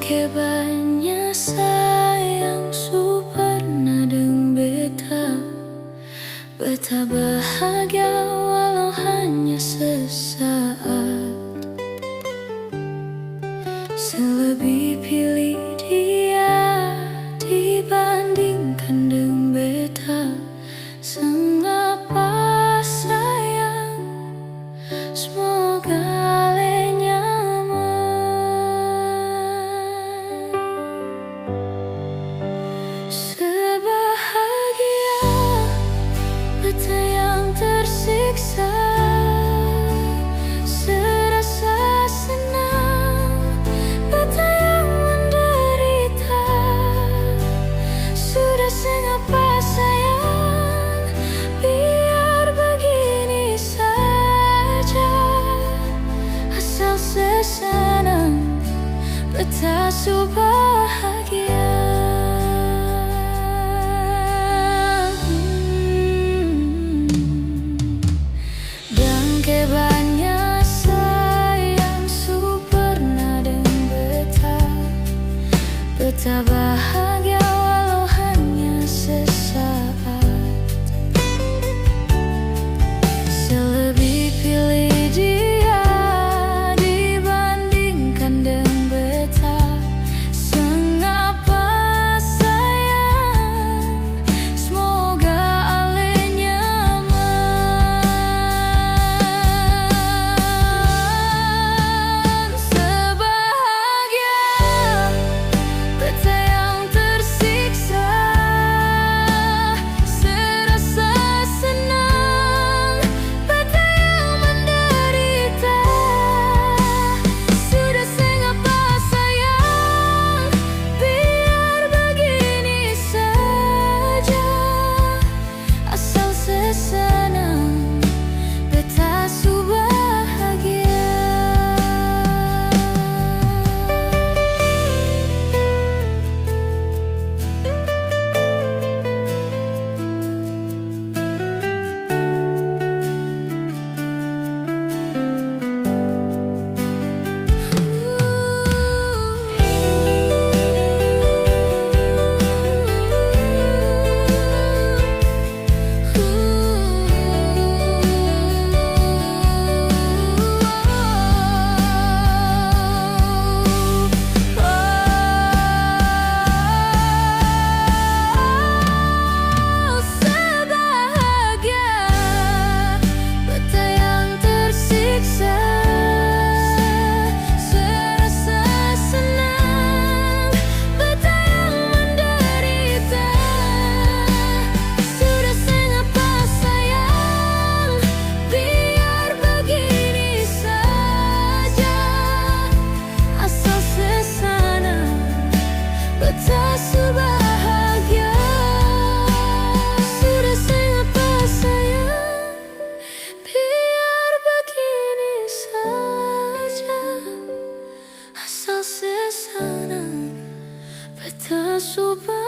kebannya sayang su pernah deng beta. Beta bahagia walau hanya sesaat. Selebih pilih dia dibandingkan deng beta. Sengapa sayang, semoga ale nyaman. Sebahagia beta yang tersiksa, serasa senang beta yang menderita. Sudah sengapa sayang, biar begini saja. Asal sesenang beta su bahagia. Kebannya sayang su pernah deng beta. Beta bahagia walau hanya sesaat. Selebih pilih dia dibandingkan deng beta. Sengapa sayang, semoga ale nyaman. Sebahagia beta yang tersiksa, serasa senang beta yang menderita. Sudah sengapa sayang, biar begini saja. Asal sesenang beta su bahagia. Sudah sengapa sayang, biar begini saja. Asal sesenang beta su bahagia.